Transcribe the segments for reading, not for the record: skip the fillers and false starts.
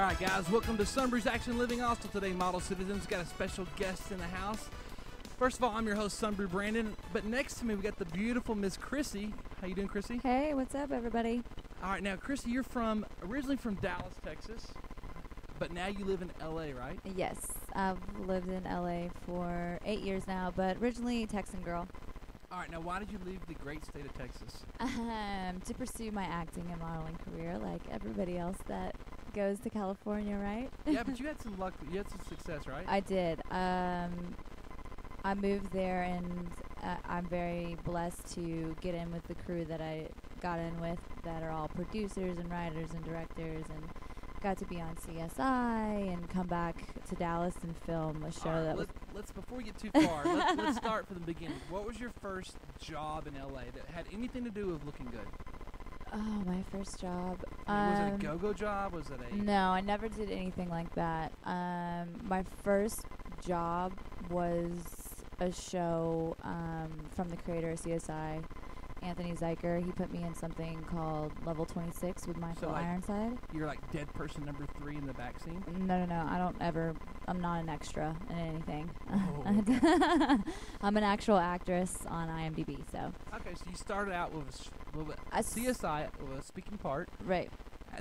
right, guys, welcome to Sunbury's Action Living Hostel today, Model Citizens. Got a special guest in the house. First of all, I'm your host, Sunbury Brandon, but next to me we got the beautiful Miss Chrissy. How you doing, Chrissy? Hey, what's up, everybody? All right, now, Chrissy, you're originally from Dallas, Texas, but now you live in L.A., right? Yes, I've lived in LA for 8 years now, but originally Texan girl. All right, now, why did you leave the great state of Texas? To pursue my acting and modeling career like everybody else that goes to California, right? Yeah, but you had some luck. You had some success, right? I did. I moved there, and I'm very blessed to get in with the crew that I got in with that are all producers and writers and directors, and got to be on CSI and come back to Dallas and film a show that was... Let's before we get too far, let's start from the beginning. What was your first job in LA that had anything to do with looking good? Oh, my first job. Was it a go-go job? Was it a... No, I never did anything like that. My first job was a show from the creator of CSI, Anthony Zeiker. He put me in something called Level 26 with Michael Ironside. You're like dead person number 3 in the back scene? No. I'm not an extra in anything. Oh, okay. I'm an actual actress on IMDb, so. Okay, so you started out with a CSI, with a speaking part. Right.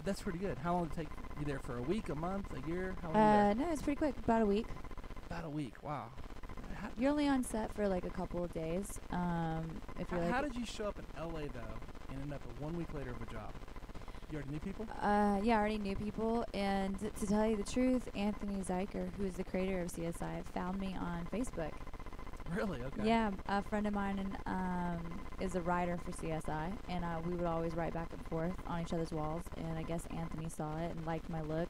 That's pretty good. How long did it take you there? For a week, a month, a year? How long were you there? No, it's pretty quick. About a week. About a week, wow. You're only on set for like a couple of days. If you're how did you show up in LA though and end up 1 week later with a job? You already knew people? Yeah, I already knew people. And to tell you the truth, Anthony Zeiker, who is the creator of CSI, found me on Facebook. Really? Okay. Yeah, a friend of mine is a writer for CSI, and we would always write back and forth on each other's walls. And I guess Anthony saw it and liked my look,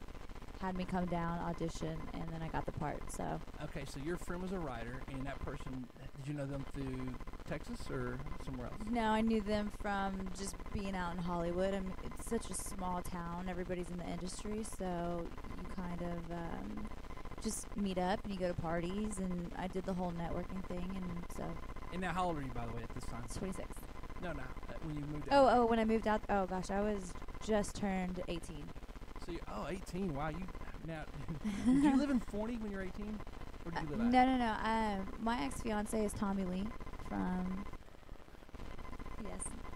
had me come down, audition, and then I got the part. So. Okay, so your friend was a writer, and that person, did you know them through Texas or somewhere else? No, I knew them from just being out in Hollywood. I mean, it's such a small town. Everybody's in the industry, so you kind of just meet up and you go to parties, and I did the whole networking thing, and so. And now, how old are you, by the way, at this time? 26. No, when you moved out. Oh, when I moved out. Oh gosh, I was just turned 18. So 18. Wow, now did you live in Forney when you were 18? Where did you live at? No. My ex-fiance is Tommy Lee from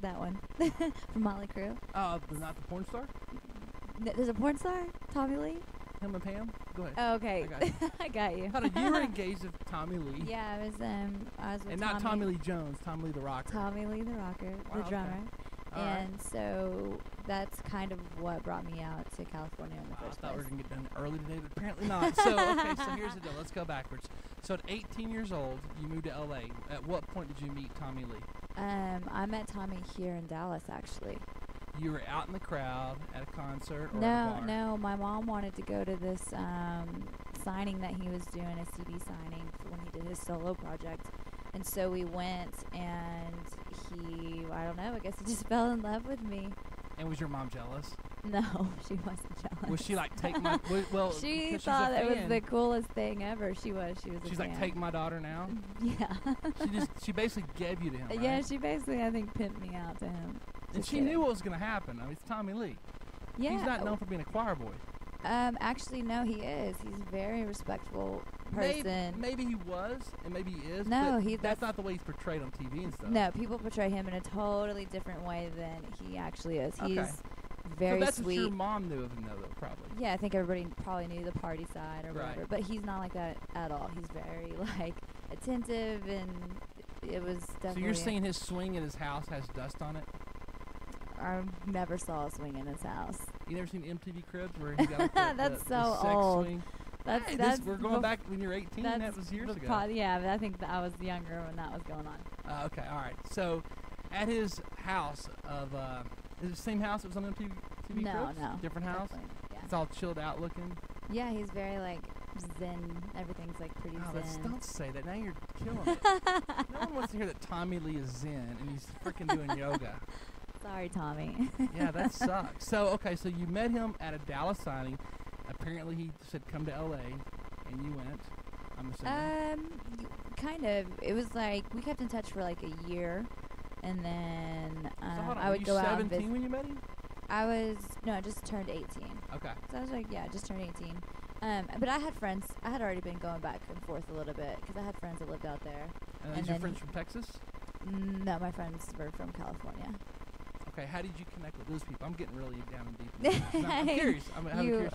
that one from Motley Crue. Not the porn star? There's a porn star, Tommy Lee. Him and Pam. Go ahead. Oh, okay. I got you. You were engaged with Tommy Lee. Yeah, I was with and not Tommy Lee Jones, Tommy Lee the rocker. Tommy Lee the rocker, the drummer. Okay. And so that's kind of what brought me out to California in the first place. I thought we were going to get done early today, but apparently not. So here's the deal. Let's go backwards. So at 18 years old, you moved to L.A. At what point did you meet Tommy Lee? I met Tommy here in Dallas, actually. You were out in the crowd at a concert or at a bar? No. My mom wanted to go to this signing that he was doing, a CD signing for when he did his solo project. And so we went, and I don't know, I guess he just fell in love with me. And was your mom jealous? No, she wasn't jealous. Was she like, take my... Well, she thought it was the coolest thing ever. She was She's like, take my daughter now? Yeah. She basically gave you to him, right? Yeah, she basically, I think, pimped me out to him. And she knew what was going to happen. I mean, it's Tommy Lee. Yeah. He's not known for being a choir boy. Actually, no, he is. He's a very respectful person. Maybe he was, and maybe he is. No, that's not the way he's portrayed on TV and stuff. No, people portray him in a totally different way than he actually is. He's very so that's sweet. What your mom knew of him, though, probably. Yeah, I think everybody probably knew the party side or whatever. Right. But he's not like that at all. He's very, attentive, and it was definitely... So you're saying his swing in his house has dust on it? I never saw a swing in his house. You never seen MTV Cribs where he got that's the so sex old. Swing? That's we're going back when you're 18. That was years ago. Yeah, but I think that I was younger when that was going on. Okay, all right. So, at his house is it the same house that was on MTV Cribs? No. Different house? Yeah. It's all chilled out looking? Yeah, he's very, zen. Everything's, pretty zen. Don't say that. Now you're killing it. No one wants to hear that Tommy Lee is zen and he's freaking doing yoga. Sorry, Tommy. Yeah, that sucks. So you met him at a Dallas signing. Apparently, he said, come to L.A., and you went, I'm assuming. Kind of. It was we kept in touch for a year, and then so hold on, I would go out and visit. Were you 17 when you met him? I just turned 18. Okay. So I was like, yeah, just turned 18. But I had friends. I had already been going back and forth a little bit because I had friends that lived out there. And your friends from Texas? No, my friends were from California. Okay, how did you connect with those people? I'm getting really down and deep. I'm curious. I'm curious.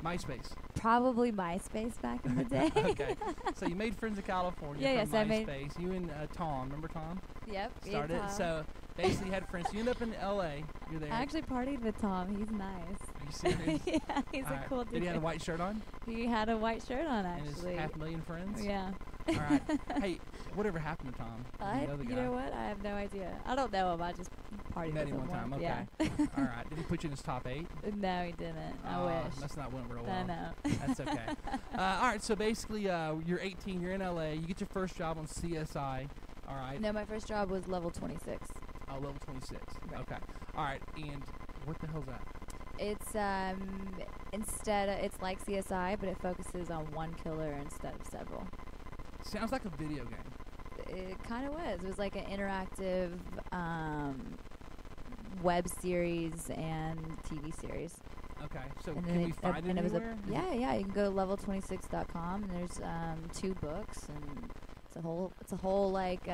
MySpace. Probably MySpace back in the day. Okay. So you made friends in California from MySpace. You and Tom. Remember Tom? Yep. Started. So basically you had friends. You end up in L.A. You're there. I actually partied with Tom. He's nice. Are you serious? Yeah, he's a cool dude. Did he have a white shirt on? He had a white shirt on, actually. And his 500,000 friends? Yeah. All right. Hey, whatever happened to Tom? You know what? I have no idea. I don't know him. I just partied met with him him one time. Okay. Yeah. All right. Did he put you in his top 8? No, he didn't. I wish. That's not went real well. I know. That's okay. All right. So basically, you're 18. You're in LA. You get your first job on CSI. All right. No, my first job was level 26. Oh, level 26. Right. Okay. All right. And what the hell's that? It's it's like CSI, but it focuses on one killer instead of several. Sounds like a video game. It kind of was. It was like an interactive web series and TV series. Okay, so and can we find it anywhere? Yeah. You can go to level26.com, and there's 2 books, and it's a whole like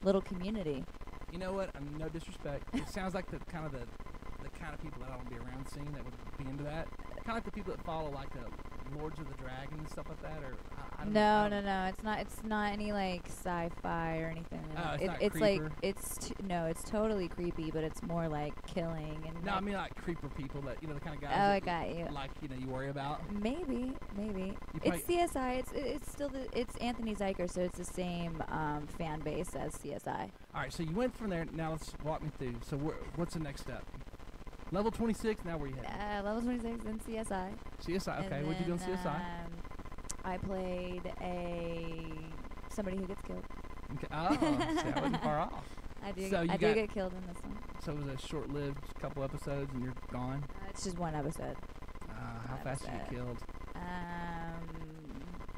little community. You know what? No disrespect. It sounds like the kind of people that I want to be around seeing that would be into that. Kind of like the people that follow like Lords of the Dragon and stuff like that, or I don't know. No. It's not any like sci-fi or anything. Oh, it's like like it's totally creepy, but it's more like killing and. No, I mean like creeper people that the kind of guys. Oh, I got you. Like you worry about. Maybe. It's CSI. It's still it's Anthony Zeiger, so it's the same fan base as CSI. All right, so you went from there. Now let's walk me through. So what's the next step? Level 26. Now where you headed? Level 26 in CSI. CSI. Okay, what'd you do in CSI? I played somebody who gets killed. Okay. Oh, see, I wasn't far off. I do get killed in this one. So it was a short-lived couple episodes, and you're gone. It's just one episode. How fast did you get killed?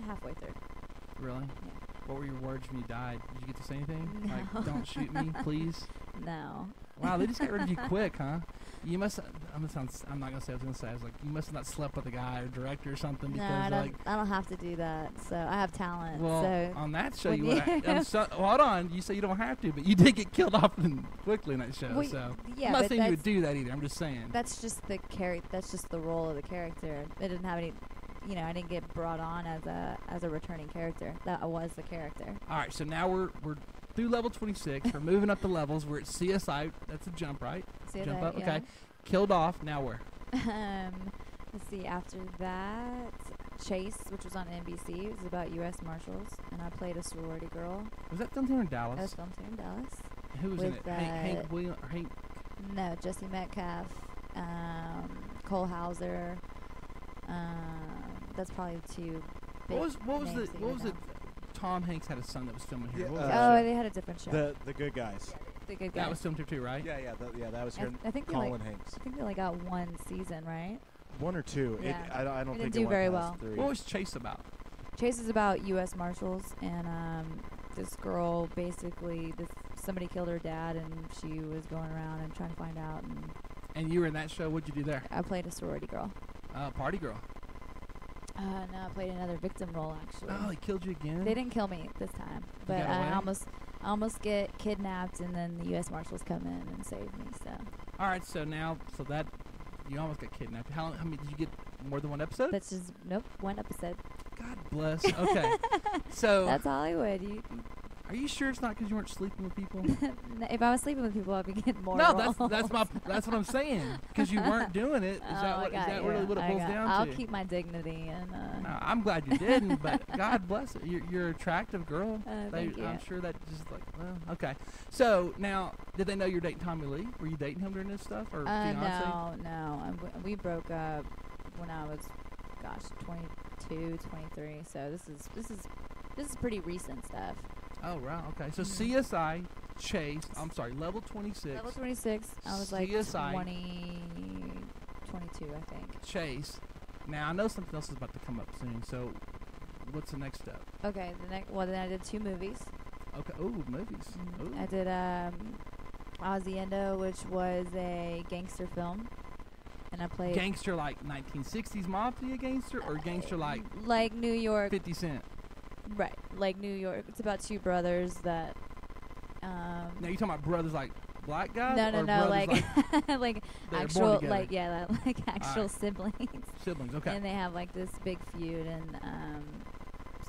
Halfway through. Really? Yeah. What were your words when you died? Did you get to say anything? No. Like, don't shoot me, please? No. Wow, they just got rid of you quick, huh? You must. I'm not gonna say what I was gonna say. I was like, you must have not slept with a guy or director or something. No, because I don't have to do that. So I have talent. Well, so on that show, you would. Hold on. You say you don't have to, but you did get killed off quickly in that show. Well, so yeah, I'm not saying you would do that either. I'm just saying. That's just the That's just the role of the character. It didn't have any. I didn't get brought on as a returning character. That was the character. All right, so now we're through level 26. We're moving up the levels. We're at CSI. That's a jump, right? Jump up. Yeah. Okay. Killed off. Now where? Let's see. After that, Chase, which was on NBC, it was about U.S. Marshals, and I played a sorority girl. Was that filmed here in Dallas? That was filmed here in Dallas. Who was in it? Hank Williams or Hank? No, Jesse Metcalf, Cole Hauser. That's probably the 2 big What was it? Tom Hanks had a son that was filming here. Yeah, they had a different show. The Good Guys. The Good Guys. That was filmed here too, right? Yeah, that was here. I think Colin Hanks. I think they only got 1 season, right? 1 or 2. Yeah. I don't think didn't they do went very past well. 3. What was Chase about? Chase is about U.S. Marshals, and this girl basically somebody killed her dad, and she was going around and trying to find out. And you were in that show. What'd you do there? I played a sorority girl. Party girl. No, I played another victim role actually. Oh, he killed you again? They didn't kill me this time, but I almost get kidnapped, and then the U.S. Marshals come in and save me. So. All right, so that you almost got kidnapped. How many did you get? More than 1 episode? That's just 1 episode. God bless. Okay, so that's Hollywood. Are you sure it's not because you weren't sleeping with people? If I was sleeping with people, I'd be getting more. No, that's what I'm saying. Because you weren't doing it. Is that really what it boils down to? I'll keep my dignity, and. No, I'm glad you didn't, but God bless it. You're an attractive girl. Thank you. I'm sure that just okay. So now, did they know you're dating Tommy Lee? Were you dating him during this stuff, or fiance? No. We broke up when I was, 22, 23. So this is pretty recent stuff. Oh, wow. Okay. So CSI, Chase, level 26. Level 26. I was like CSI, 22, I think. Chase. Now, I know something else is about to come up soon. So what's the next step? Okay. Then I did 2 movies. Okay. Oh, movies. Ooh. I did Hacienda, which was a gangster film, and I played Gangster like 1960s mafia gangster, or gangster like New York, 50 Cent? right? Like New York. It's about two brothers that. Now you talking about brothers like black guys? No, or like brothers like they were born actual, together? like like actual Alright. siblings. Siblings, okay. And they have like this big feud, and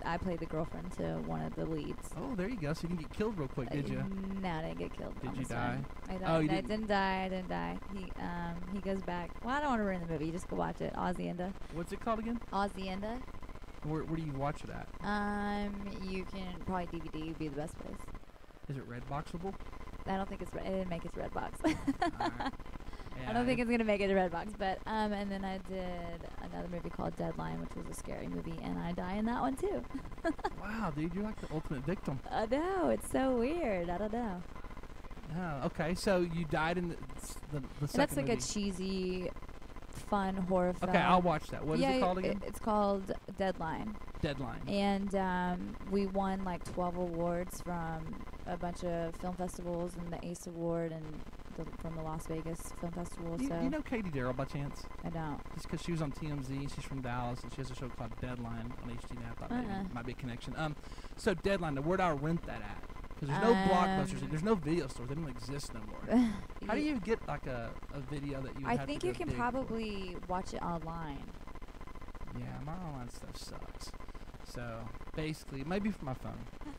I played the girlfriend to one of the leads. Oh, there you go. So you didn't get killed real quick, did you? No, I didn't get killed. Did on you this die? one. I died. Oh, you I didn't? didn't die. He goes back. Well, I don't want to ruin the movie. You just go watch it. Hacienda. What's it called again? Hacienda. Where do you watch it at? You can probably DVD would be the best place. Is it Redboxable? I don't think it's. It didn't make its Redbox. Alright. I don't think it's gonna make it to Redbox. But and then I did another movie called Deadline, which was a scary movie, and I die in that one too. Wow, dude, you're like the ultimate victim. I know, it's so weird. I don't know. Oh, okay. So you died in the And second that's like movie. a cheesy, fun horror film. Okay, I'll watch that. What is yeah, it called again? It's called Deadline. Deadline. And we won like 12 awards from a bunch of film festivals, and the ACE Award, and from the Las Vegas Film Festival. You, So you know Katie Darrell by chance? I don't. Just because she was on TMZ, she's from Dallas, and she has a show called Deadline on HDNet. I thought maybe it might be a connection. So Deadline, where do I rent that at? Because there's no blockbusters, there's no video stores. They don't exist no more. How do you get like a video that you? I have think to you go can dig? probably watch it online. Yeah, my online stuff sucks. So basically, maybe for my phone.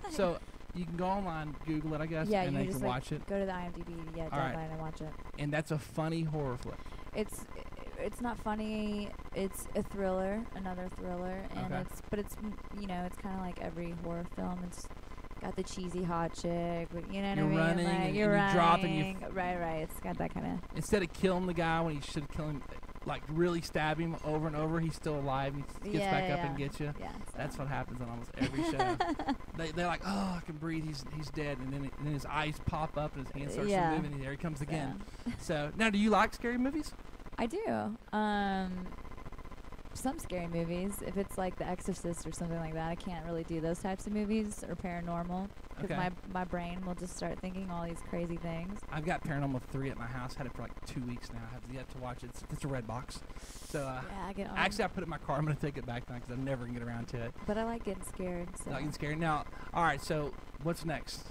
So you can go online, Google it, I guess, Yeah, and you then you just can like watch it. go to the IMDb, Deadline, and watch it. And that's a funny horror flick. It's not funny. It's a thriller, another thriller, and Okay. it's it's kind of like every horror film. It's got the cheesy hot chick, but you know what You're I mean? running Like, and you're you drop and you running. Right. It's got that kind of. Instead of killing the guy when he should have killed him, like really stab him over and over, he's still alive. And he gets back up and gets you. Yeah. So. That's what happens on almost every show. They're like, oh, I can breathe. He's dead, and then his eyes pop up and his hand starts to move, and there he comes again. So now, do you like scary movies? I do. Some scary movies. If it's like The Exorcist or something like that, I can't really do those types of movies, or paranormal, because my brain will just start thinking all these crazy things. I've got Paranormal 3 at my house. Had it for like 2 weeks now. I have yet to watch it. It's a red box. So yeah, I get on. actually, I put it in my car. I'm going to take it back now because I'm never going to get around to it. But I like getting scared. So. Not getting scared. Now, all right, so what's next?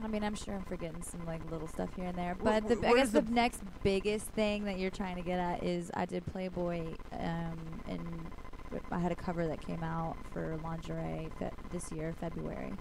I mean, I'm sure I'm forgetting some like little stuff here and there, but Where I guess does the next biggest thing that you're trying to get at is I did Playboy, and I had a cover that came out for lingerie this year, February.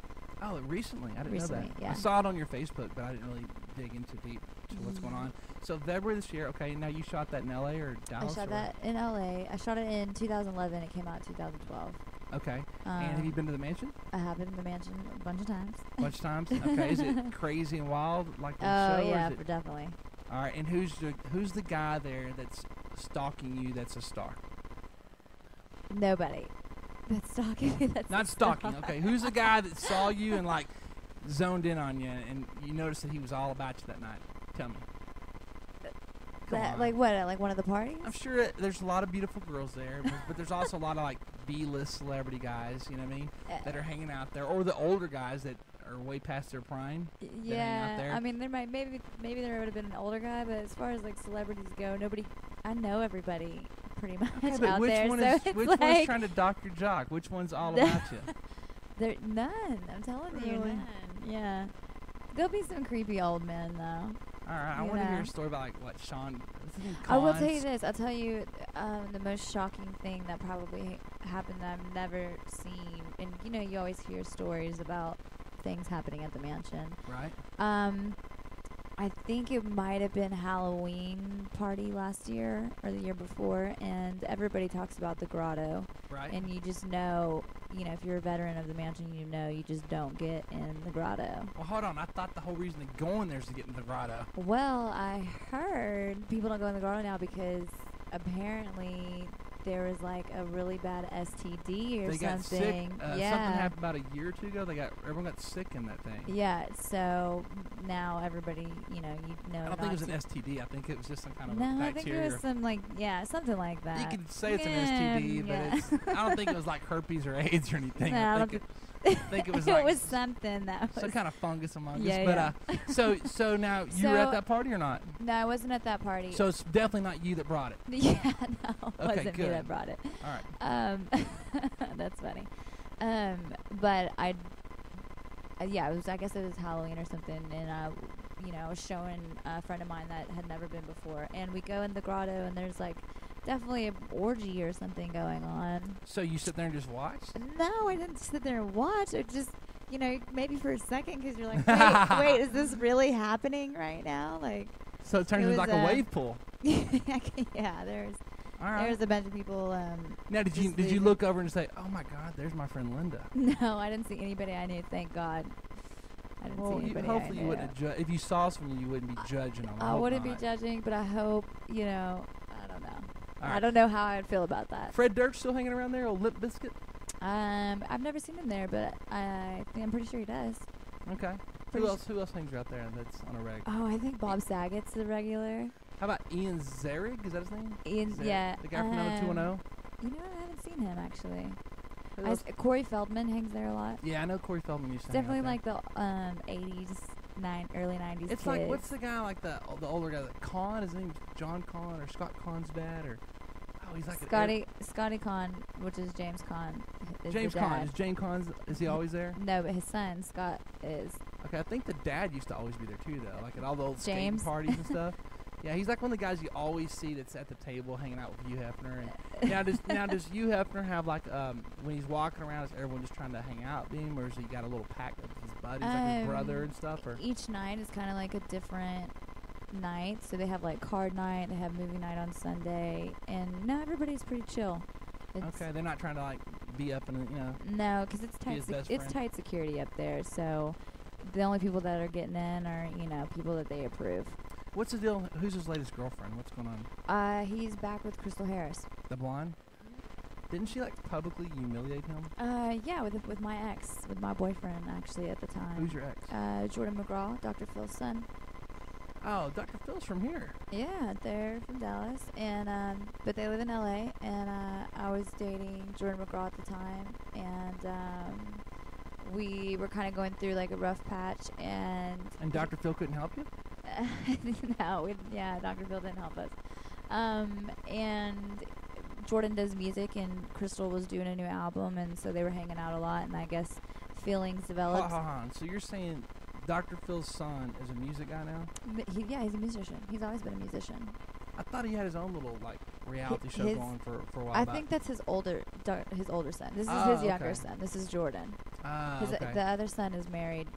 Oh, recently. I didn't know that. Yeah. I saw it on your Facebook, but I didn't really dig into deep to what's going on. So February this year, okay, now you shot that in L.A. or Dallas? I shot that in L.A. I shot it in 2011. It came out in 2012. Okay. And have you been to the mansion? I have been to the mansion a bunch of times. A bunch of times? Okay. Is it crazy and wild like the Oh, show? yeah, or is it definitely. all right. And who's the guy there that's stalking you that's a star? Nobody. That's stalking me. That's Not stalking. Okay. Who's the guy that saw you and like zoned in on you and you noticed that he was all about you that night? Tell me. Come on. Like what? Like one of the parties? I'm sure there's a lot of beautiful girls there, but there's also a lot of like B-list celebrity guys, you know what I mean, that are hanging out there, or the older guys that are way past their prime. Yeah, there. I mean, there might maybe there would have been an older guy, but as far as like celebrities go, I know everybody pretty much Okay, but out which there. one So is it's which like one's trying to dock your jock? Which one's all about you? there none. I'm telling you, Really? none. Yeah, there'll be some creepy old men though. All right, I want to hear a story about like what Sean. I will tell you this. I'll tell you the most shocking thing that probably happened that I've never seen. And you always hear stories about things happening at the mansion. Right. I think it might have been Halloween party last year or the year before, and everybody talks about the grotto. Right. And you just know, if you're a veteran of the mansion, you just don't get in the grotto. Well, hold on. I thought the whole reason to go in there is to get in the grotto. Well, I heard people don't go in the grotto now because apparently there was like a really bad STD or They something. got sick. Yeah. Something happened about a year or two ago. Everyone got sick in that thing. Yeah, so now everybody, you know. I don't think it was an STD. I think it was just some kind of No, bacteria. I think it was something like that. You could say it's an STD, but I don't think it was like herpes or AIDS or anything. No, I think think it was it like was something that was some kind of fungus among Yeah, us. But so now you were at that party or not? No, I wasn't at that party. So it's definitely not you that brought it. Yeah, no, it Okay, wasn't me good. that brought it. All right. That's funny. But yeah, it was. I guess it was Halloween or something, and I was showing a friend of mine that had never been before, and we go in the grotto, and there's like definitely an orgy or something going on. So you sit there and just watch? No, I didn't sit there and watch. I just, maybe for a second, because you're like, wait, is this really happening right now? Like, so it turns into like a wave pool. Yeah, there's a bunch of people. Now, did you look over and say, "Oh my God, there's my friend Linda"? No, I didn't see anybody I knew. Thank God. I didn't see anybody. Hopefully I you knew. wouldn't if you saw someone, you wouldn't be judging them. I wouldn't be judging, but I hope I don't know. Right. I don't know how I would feel about that. Fred Durst still hanging around there, old Lip Biscuit? I've never seen him there, but I'm pretty sure he does. Okay. Who else hangs out there that's on a reg? Oh, I think Bob Saget's the regular. How about Ian Zierig? Is that his name? Yeah. The guy from 90210? You know what? I haven't seen him, actually. Corey Feldman hangs there a lot. Yeah, I know Corey Feldman used to definitely hang out like the 80s, early 90s It's kids. like, what's the guy like the older guy? Kahn? His name's John Kahn or Scott Kahn's dad? Or he's like Scotty Kahn, which is James Kahn. James Kahn. Is James Kahn, is he always there? No, but his son, Scott, is. Okay, I think the dad used to always be there too, though. Like at all the old James. skating parties and stuff. Yeah, he's like one of the guys you always see that's at the table hanging out with Hugh Hefner. And now does Hugh Hefner have like when he's walking around, is everyone just trying to hang out with him, or has he got a little pack of his buddies, like his brother and stuff? Or each night is kind of like a different night. So they have like card night, they have movie night on Sunday, and no, everybody's pretty chill. Okay, they're not trying to like be up and No, because it's tight security up there. So the only people that are getting in are people that they approve. What's the deal? Who's his latest girlfriend? What's going on? He's back with Crystal Harris. The blonde? Didn't she like publicly humiliate him? Yeah, with my ex, with my boyfriend actually at the time. Who's your ex? Jordan McGraw, Dr. Phil's son. Oh, Dr. Phil's from here. Yeah, they're from Dallas, and but they live in LA. And I was dating Jordan McGraw at the time, and we were kind of going through like a rough patch. And Dr. Phil couldn't help you? No, Dr. Phil didn't help us. And Jordan does music, and Crystal was doing a new album, and so they were hanging out a lot, and I guess feelings developed. So you're saying Dr. Phil's son is a music guy now? He's a musician. He's always been a musician. I thought he had his own little like reality show going for a while. I think that's his older son. This is his younger son. This is Jordan. Okay. The other son is married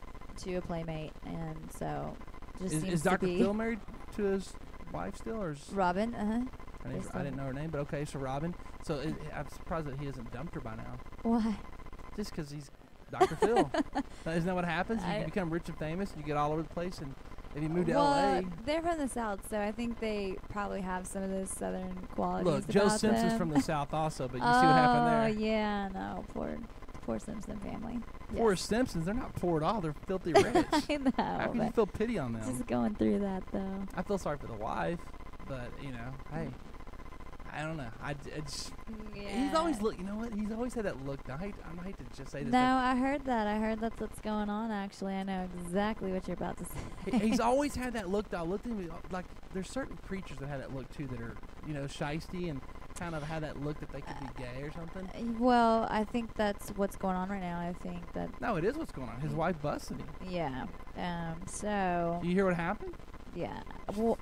to a playmate, and so just is Dr. Phil married to his wife still, or is Robin? I didn't know her name, but okay, so Robin. So I'm surprised that he hasn't dumped her by now. Why? Just because he's Dr. Phil. Isn't that what happens? You become rich and famous, and you get all over the place, and if you move to L.A. They're from the South, so I think they probably have some of those Southern qualities. Look, Joe Simpson's from the South also, but you see what happened there. Oh, yeah, no, poor Simpson family. Poor Simpsons, they're not poor at all. They're filthy rich. I know. How can you feel pity on them? Just going through that, though. I feel sorry for the wife, but, hey, I don't know. He's always look. You know what? He's always had that look. I hate to just say this. No, I heard that. I heard that's what's going on. Actually, I know exactly what you're about to say. He's always had that look. I looked at him like there's certain preachers that have that look too, that are shysty and kind of have that look that they could be gay or something. Well, I think that's what's going on right now. I think that. No, it is what's going on. His wife busted him. Yeah. So. Do you hear what happened? Yeah. Well,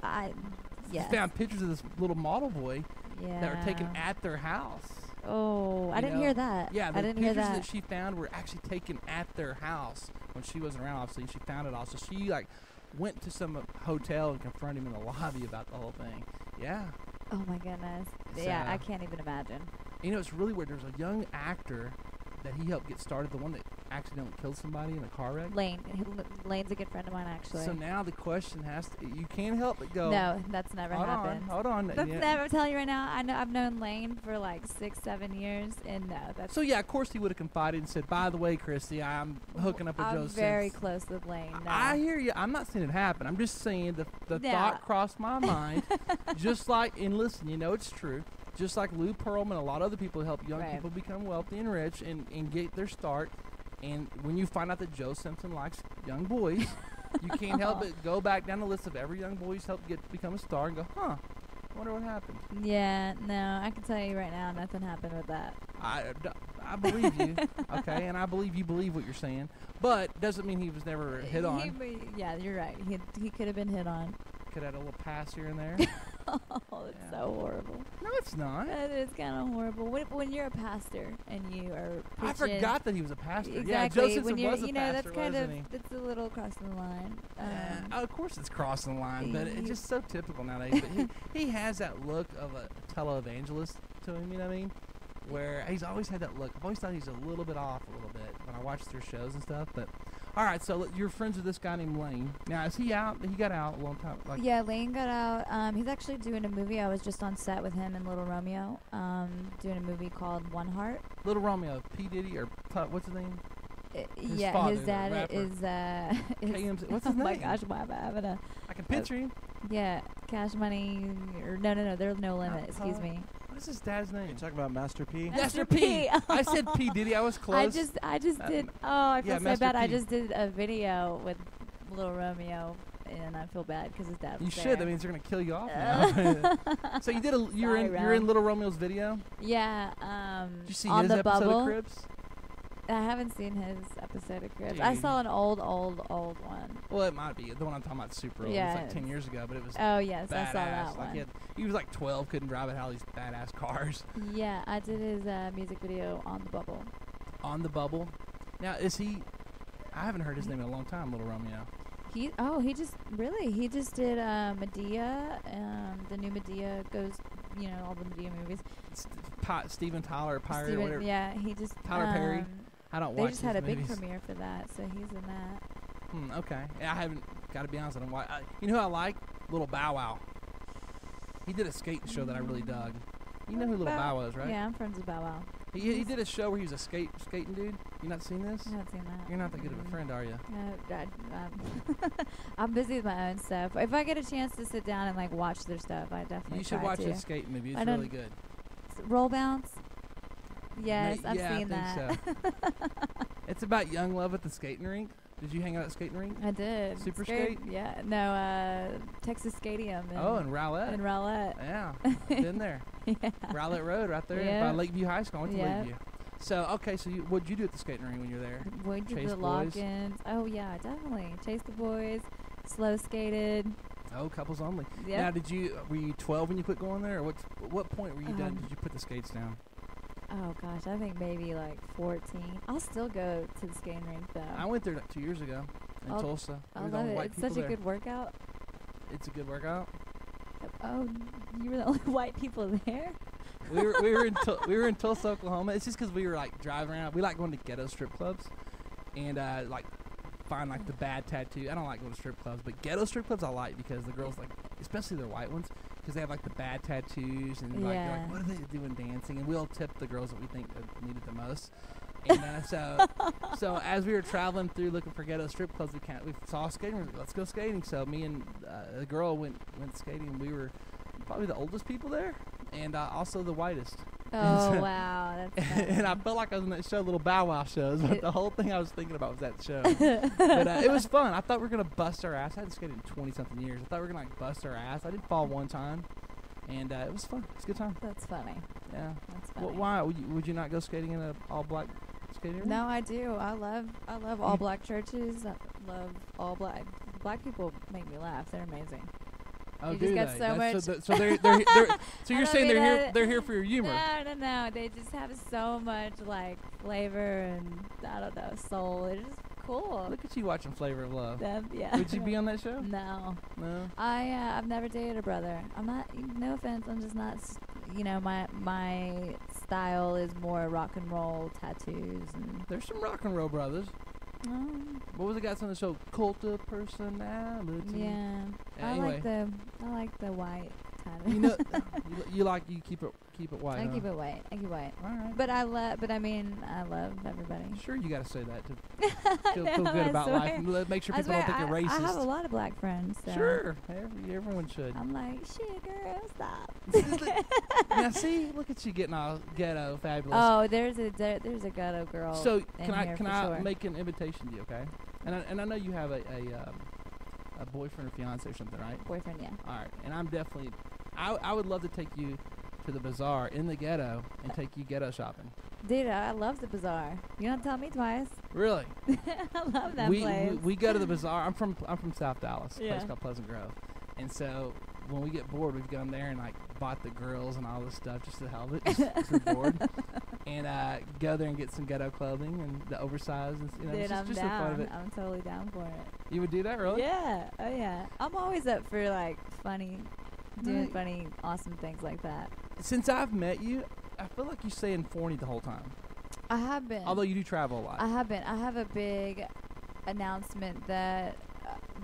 Yes. He found pictures of this little model boy that were taken at their house. Oh, I didn't hear that. Yeah, the I didn't hear pictures that. that she found were actually taken at their house when she wasn't around. Obviously, she found it all. So she went to some hotel and confronted him in the lobby about the whole thing. Yeah. Oh my goodness. Yeah, I can't even imagine. It's really weird. There's a young actor that he helped get started, the one that accidentally killed somebody in a car wreck. Lane's a good friend of mine, actually. So now the question you can't help but go. No, that's never happened. Hold on. That's never. I'm telling you right now. I've known Lane for like 6-7 years, and no, that's. So yeah, of course he would have confided and said, "By the way, Christy, I'm hooking up with Joe." I'm very close with Lane. No. I hear you. I'm not saying it happened. I'm just saying the thought crossed my mind. Just like, and listen, it's true. Just like Lou Pearlman, a lot of other people help young people become wealthy and rich and get their start. And when you find out that Joe Simpson likes young boys, you can't help but go back down the list of every young boy who's helped become a star and go, huh, I wonder what happened. Yeah, no, I can tell you right now, nothing happened with that. I believe you, okay, and I believe you believe what you're saying, but doesn't mean he was never hit on. Yeah, you're right. He could have been hit on. Could have had a little pass here and there. Oh, it's so horrible. No, it's not. It is kind of horrible. When you're a pastor and you are preaching, I forgot that he was a pastor. Exactly. Yeah, Joe Simpson when you're, was a you know, pastor, that's kind wasn't of he? it's a little crossing the line. Of course it's crossing the line, but it's just so typical nowadays. But he has that look of a televangelist to him, you know what I mean? Where he's always had that look. I've always thought he's a little bit off a little bit when I watch their shows and stuff. But all right, so you're friends with this guy named Lane. Now, is he out? He got out a long time. Yeah, Lane got out. He's actually doing a movie. I was just on set with him and Little Romeo, doing a movie called One Heart. Little Romeo, P. Diddy, or what's his name? His Yeah, father, his dad is. What's his name? Oh my gosh, why am I having a? I can picture him. Yeah, Cash Money or no, there's no limit. Excuse me. What is his dad's name? You talking about Master P? Master P. I said P. Diddy. I was close. I just did. Oh, I feel so Master bad. P. I just did a video with Little Romeo, and I feel bad because his dad was You there. should. That means they're gonna kill you off now. So you did you're in Little Romeo's video. Yeah. Did you see on his the episode bubble. of Cribs? I haven't seen his episode of Cribs. Dude. I saw an old one. Well, it might be the one I'm talking about. Super old. Yeah, It was like 10 years ago, but it was. Oh yes, badass. I saw that one. He was like 12, couldn't drive at all these badass cars. Yeah, I did his music video on the bubble. On the bubble. Now, is he? I haven't heard his name in a long time. Little Romeo. He just did Medea. The new Medea goes. You know, all the Medea movies. Steven Tyler, Pirate, or whatever. Yeah, he just Tyler Perry. I don't watch. They just had a big movies. premiere for that, so he's in that. Okay. Yeah, I haven't. Got to be honest, I don't watch. You know who I like? Little Bow Wow. He did a skating show that I really dug. You know who Little Bow Wow is, right? Yeah, I'm friends with Bow Wow. He did a show where he was a skating dude. You not seen this? I haven't seen that. You're not that good of a friend, are you? I'm busy with my own stuff. If I get a chance to sit down and like watch their stuff, I definitely. You should watch his skating movie. It's really good. Roll Bounce. Yes, I've seen that. So. It's about young love at the skating rink. Did you hang out at skating rink? I did. Super skate? Yeah. No, Texas Stadium. In Rowlett. In Rowlett. Yeah. Been there. Yeah. Rowlett Road right there by Lakeview High School. I went to Lakeview. So, okay, so what'd you do at the skating rink when you were there? We did the lock-ins. Oh, yeah, definitely. Chase the boys. Slow skated. Oh, couples only. Yep. Now, were you 12 when you quit going there? Or what point were you done? Did you put the skates down? Oh, gosh, I think maybe like 14. I'll still go to the skating rink, though. I went there like 2 years ago in Tulsa. I love it. It's such a good workout. It's a good workout? Oh, you were the only white people there? we were in Tulsa, Oklahoma. It's just because we were like driving around. We like going to ghetto strip clubs and like find like the bad tattoo. I don't like going to strip clubs, but ghetto strip clubs I like because the girls like, especially the white ones, because they have like the bad tattoos and like, they're like, what are they doing dancing? And we'll tip the girls that we think need it the most. And so as we were traveling through looking for ghetto strip clubs, we saw skating. We were like, let's go skating. So me and the girl went skating. And we were probably the oldest people there, and also the whitest. Oh, wow. That's and I felt like I was in that show, Little Bow Wow shows, but the whole thing I was thinking about was that show. But it was fun. I thought we were going to bust our ass. I hadn't skated in 20-something years. I thought we were going to like bust our ass. I did fall one time, and it was fun. It's a good time. That's funny. Yeah. That's funny. Why? Would you not go skating in an all-black skating rink? No, I do. I love all-black churches. I love all black. Black people make me laugh. They're amazing. Oh, you do just got they? so much. So you're saying they're here for your humor? No. They just have so much like flavor and I don't know, soul. It's just cool. Look at you watching Flavor of Love. Yeah. Would you be on that show? No. No. I've never dated a brother. I'm not. No offense. I'm just not. You know, my style is more rock and roll, tattoos, and there's some rock and roll brothers. What was the guy on the show? Cult of Personality. Yeah. Anyway. I like the white tattoo. You know, you keep it white. I keep it white. All right. But I love everybody. Sure, you got to say that to feel good about life. Make sure people don't think you're racist. I have a lot of black friends. So sure, everyone should. I'm like, shit, girl, stop. See, look at you getting all ghetto fabulous. Oh, there's a ghetto girl. So in can I here can for I sure. make an invitation to you, okay? And I know you have a boyfriend or fiance or something, right? Boyfriend, yeah. All right, and I'm definitely I would love to take you to the bazaar in the ghetto and take you ghetto shopping. Dude, I love the bazaar. You don't tell me twice. Really? I love that we place. we go to the bazaar. I'm from South Dallas, a Yeah. place called Pleasant Grove, and so when we get bored, we've gone there and like bought the grills and all this stuff just to help it, just 'cause we're bored, and go there and get some ghetto clothing and the oversized, and Dude, it's I'm just the fun of it. I'm totally down for it. You would do that, really? Yeah. Oh yeah. I'm always up for like doing Right. funny, awesome things like that. Since I've met you, I feel like you stay in Forney the whole time. I have been. Although you do travel a lot. I have been. I have a big announcement that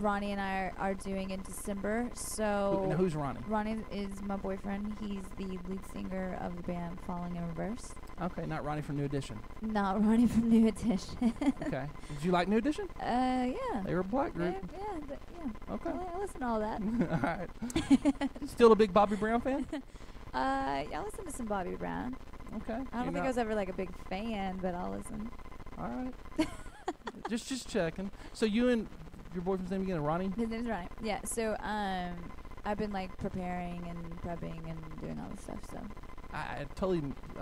Ronnie and I are doing in December. So Now, who's Ronnie? Ronnie is my boyfriend. He's the lead singer of the band Falling in Reverse. Okay, not Ronnie from New Edition. Not Ronnie from New Edition. Okay. Did you like New Edition? Yeah. They were a black Yeah, group. yeah. Okay. I listen to all that. All right. Still a big Bobby Brown fan? Yeah, I listen to some Bobby Brown. Okay. I don't think I was ever like a big fan, but I'll listen. All right. just checking. So you and your boyfriend's name again, Ronnie? His name's Ronnie. Yeah. So I've been like preparing and prepping and doing all this stuff. So I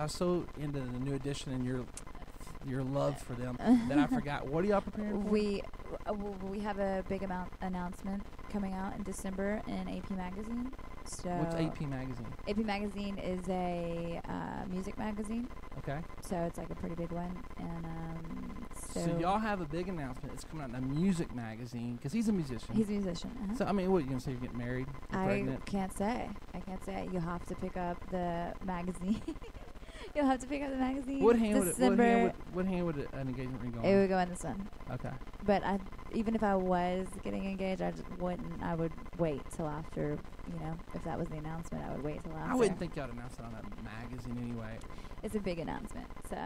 was so into the New Edition and your love for them that I forgot. What are y'all preparing for? We have a big announcement coming out in December in AP Magazine. So What's AP Magazine? AP Magazine is a music magazine. Okay. So it's like a pretty big one, and So y'all have a big announcement. It's coming out in a music magazine because he's a musician. He's a musician. Uh-huh. So I mean, what are you gonna say? You're getting married? You're pregnant? Can't say. You'll have to pick up the magazine. You'll have to pick up the magazine. What hand December. would an engagement ring go on? It would go in this one. Okay. But even if I was getting engaged, I just wouldn't. I would wait till after. If that was the announcement, I would wait till after. I wouldn't think y'all would announce it on a magazine anyway. It's a big announcement, so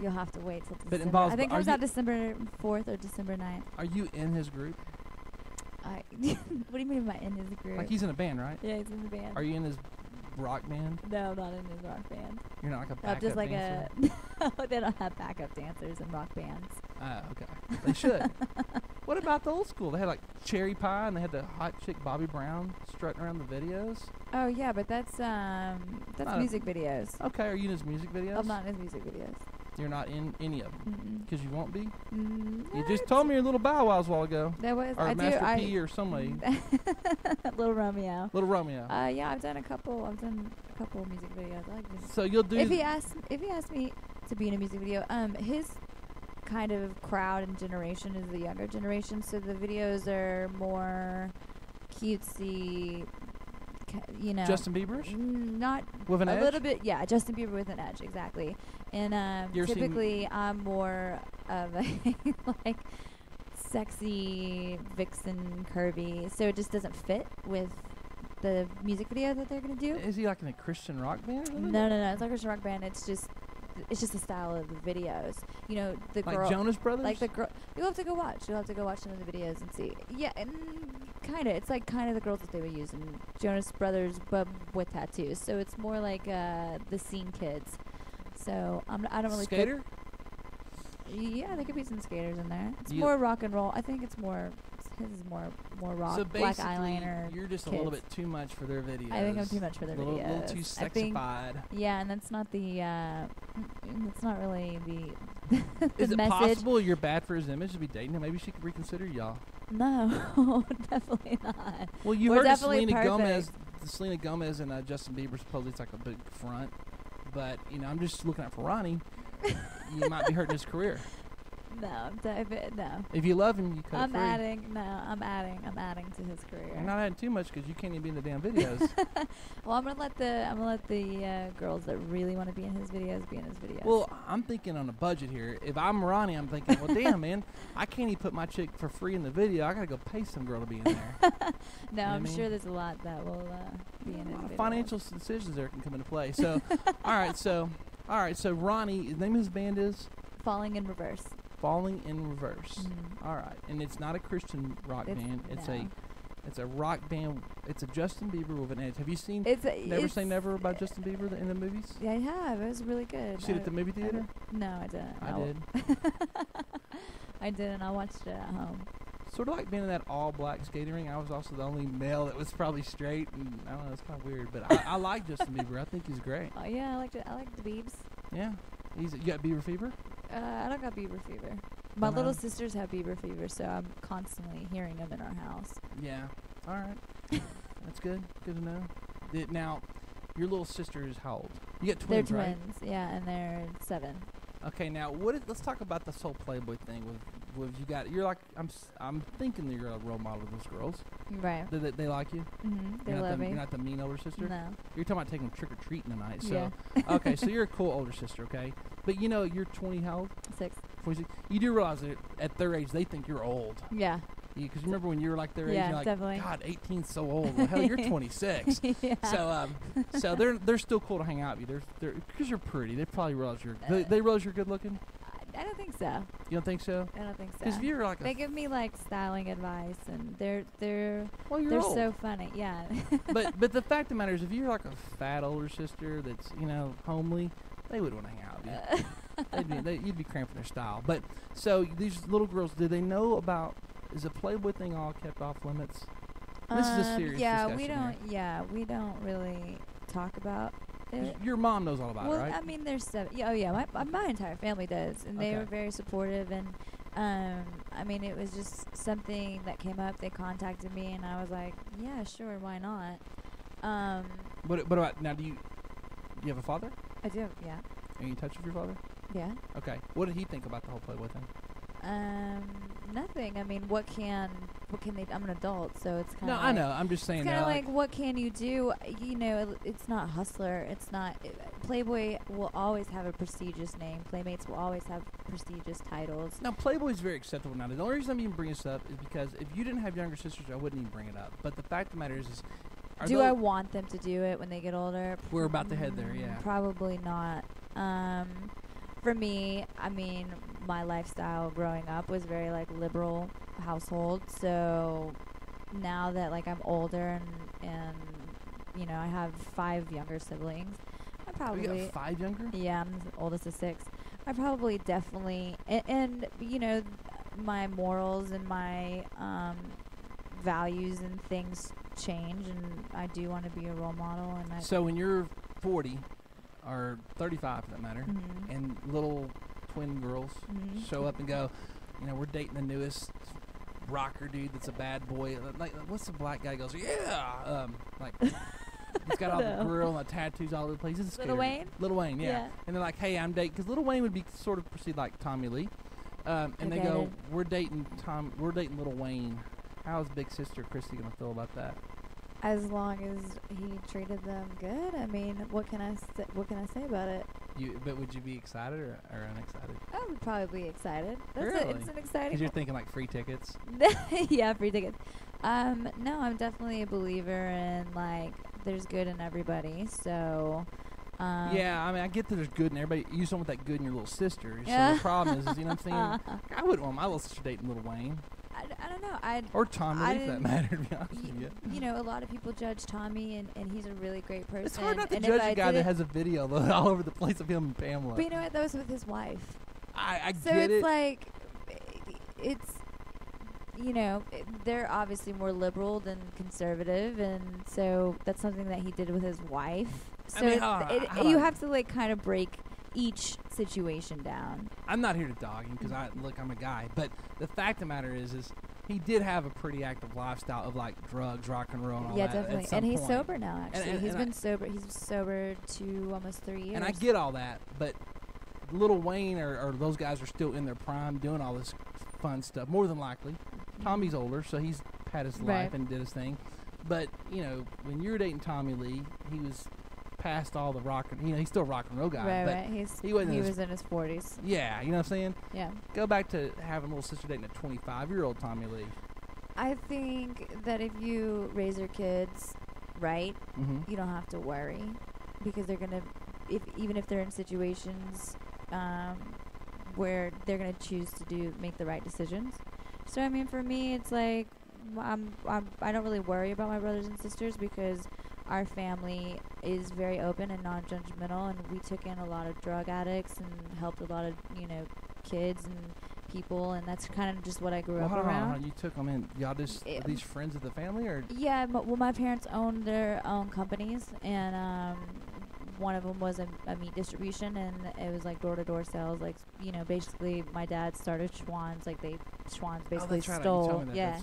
you'll have to wait till December. But it involves. I think it comes out December 4th or December 9th. Are you in his group? What do you mean by in his group? Like he's in a band, right? Yeah, he's in the band. Are you in his rock band? No, I'm not in his rock band. You're not like a I'm backup just like dancer? they don't have backup dancers in rock bands. Oh, okay. They should. What about the old school? They had like Cherry Pie and they had the hot chick Bobby Brown strutting around the videos. Oh yeah, but that's music videos. Okay, are you in his music videos? I'm not in his music videos. You're not in any of them because you won't be. You No, just told me your little Bow Wows a while ago. That was Or I Master do. P or somebody. Little Romeo. Little Romeo. Yeah, I've done a couple. I've done a couple of music videos. I like music. So you'll do. If he asked me to be in a music video, his kind of crowd and generation is the younger generation, so the videos are more cutesy. Justin Bieber's? Not With an a edge? little bit, yeah. Justin Bieber with an edge, exactly. And typically, I'm more of a like sexy vixen, curvy, so it just doesn't fit with the music video that they're gonna do. Is he like in a Christian rock band? Or something? No. It's like a Christian rock band. It's just the style of the videos. The Like girl, Jonas Brothers? like the girl. You'll have to go watch. You'll have to go watch some of the videos and see. Yeah, and kind of. It's like kind of the girls that they would use in Jonas Brothers, but with tattoos. So it's more like the scene kids. So I don't really. Skater? Yeah, there could be some skaters in there. It's You- more rock and roll. I think it's more. His is more rock. So Black basically, eyeliner. you're just a kids. little bit too much for their videos. I think I'm too much for their videos. A little too I think- sexified. Yeah, and that's not the. That's not really the. Is it message. possible you're bad for his image to be dating him? Maybe she could reconsider y'all. No, definitely not. Well, you We're heard of definitely Selena Gomez and Justin Bieber supposedly it's like a big front, but I'm just looking out for Ronnie. You might be hurting his career. No, no. If you love him, you cut it I'm free. adding to his career. You're not adding too much because you can't even be in the damn videos. Well, I'm gonna let the girls that really want to be in his videos be in his videos. Well, I'm thinking on a budget here. If I'm Ronnie, I'm thinking, well, damn, man, I can't even put my chick for free in the video. I gotta go pay some girl to be in there. No, what I I'm mean? sure there's a lot that will be in his videos. Financial decisions there can come into play. So, all right. So Ronnie, the name of his band is Falling in Reverse. Falling in Reverse. Mhm. All right, and it's not a Christian rock band. It's no. a It's a rock band. It's a Justin Bieber with an edge. Have you seen Never Say Never by Justin Bieber in the movies? Yeah, I have. It was really good. You see it at the movie theater? No, I didn't. I did. I didn't. I watched it at home. Sort of like being in that all-black skating ring. I was also the only male that was probably straight, and I don't know, it's kind of weird. But I like Justin Bieber. I think he's great. Oh yeah, I like the Biebs. Yeah, you got Bieber fever? I don't got Bieber fever. My little sisters have Bieber fever, so I'm constantly hearing them in our house. Yeah. All right. That's good. Good to know. Now, your little sister is how old? You got twins, They're right? twins, yeah, and they're 7. Okay, now let's talk about this whole Playboy thing. With you got, you're like, I'm thinking that you're a role model to those girls. Right. They like you. Mm-hmm. They love me. You're not the mean older sister. No. You're talking about taking them trick or treating tonight. So yeah. okay, so you're a cool older sister, okay? But you know you're 20. How old? 6. 26. You do realize that at their age they think you're old. Yeah. Because remember when you were like their age, Yeah, you're like, definitely. God, 18's so old. Well, hell, you're 26. Yeah. So they're still cool to hang out with you. They're because you're pretty. They probably realize they realize you're good looking. I don't think so. You don't think so? I don't think so. Because you're like they give me like styling advice, and they're you're old. so funny. Yeah. but the fact of the matter is, if you're like a fat older sister that's homely, they wouldn't want to hang out with you. You'd be cramping their style. But so these little girls, do they know about? Is the Playboy thing all kept off limits? This is a serious discussion we don't. here. Yeah, we don't really talk about it. Your mom knows all about it, right? Well, I mean, there's 7. Yeah, oh yeah, my entire family does, and they were very supportive. And I mean, it was just something that came up. They contacted me, and I was like, yeah, sure, why not? What about now? Do you have a father? I do. Yeah. Are you in touch with your father? Yeah. Okay. What did he think about the whole Playboy thing? Nothing. I mean, what can they? I'm an adult, so it's kind of. No, I know. I'm just saying. It's kind of like, what can you do? It's not Hustler. It's not. Playboy will always have a prestigious name. Playmates will always have prestigious titles. Now, Playboy's very acceptable now. The only reason I'm even bringing this up is because if you didn't have younger sisters, I wouldn't even bring it up. But the fact of the matter is do I want them to do it when they get older? We're about to head there. Yeah. Probably not. For me, I mean, my lifestyle growing up was very like liberal household. So now that like I'm older and I have 5 younger siblings, I probably. You got 5 younger? Yeah, I'm the oldest of 6. I probably definitely and my morals and my values and things change, and I do want to be a role model. And so when you're 40 or 35 for that matter, mm-hmm. and little twin girls mm-hmm. show up and go, we're dating the newest rocker dude that's a bad boy. Like, what's the black guy goes, yeah, like he's got all the grill and the tattoos all over the place. This is Lil Wayne? Lil Wayne, yeah. And they're like, hey, I'm dating, because Lil Wayne would be sort of perceived like Tommy Lee, and they go, we're dating Lil Wayne. How's big sister Christy gonna feel about that? As long as he treated them good, I mean, what can I say about it? But would you be excited or unexcited? I would probably be excited. Really? It's an exciting. Because you're thinking like free tickets. Yeah, free tickets. No, I'm definitely a believer in like there's good in everybody. So. Yeah, I mean, I get that there's good in everybody. You just don't want that good in your little sister. So the problem is, you know what I'm saying? I wouldn't want my little sister dating Lil Wayne. I don't know. Or Tommy, for that matter, to be honest with you. A lot of people judge Tommy, and he's a really great person. It's hard not to judge a guy that has a video all over the place of him and Pamela. But you know what? That was with his wife. I so get it. So it's like, they're obviously more liberal than conservative, and so that's something that he did with his wife. So you have to like kind of break each situation down. I'm not here to dog him because I'm a guy, but the fact of the matter is he did have a pretty active lifestyle of like drugs, rock and roll, and all that. Yeah, definitely. And he's sober now. Actually, he's been sober. He's sober to almost 3 years. And I get all that, but Lil Wayne or those guys are still in their prime doing all this fun stuff. More than likely, Tommy's older, so he's had his life and did his thing. But when you were dating Tommy Lee, he was past all the rock and he's still a rock and roll guy. Right. He was in his 40s. Yeah, you know what I'm saying? Yeah. Go back to having a little sister dating a 25-year-old Tommy Lee. I think that if you raise your kids right, mm-hmm. you don't have to worry because they're gonna, even if they're in situations where they're gonna choose to make the right decisions. So I mean, for me, it's like I don't really worry about my brothers and sisters because our family is very open and non-judgmental, and we took in a lot of drug addicts and helped a lot of kids and people, and that's kind of just what I grew up around. Hold on. You took them in. Y'all just are these friends of the family, or? Yeah, well, my parents owned their own companies, and one of them was a meat distribution, and it was like door-to-door sales. Like, basically my dad started Schwann's. Like, Schwann's basically stole. Yeah.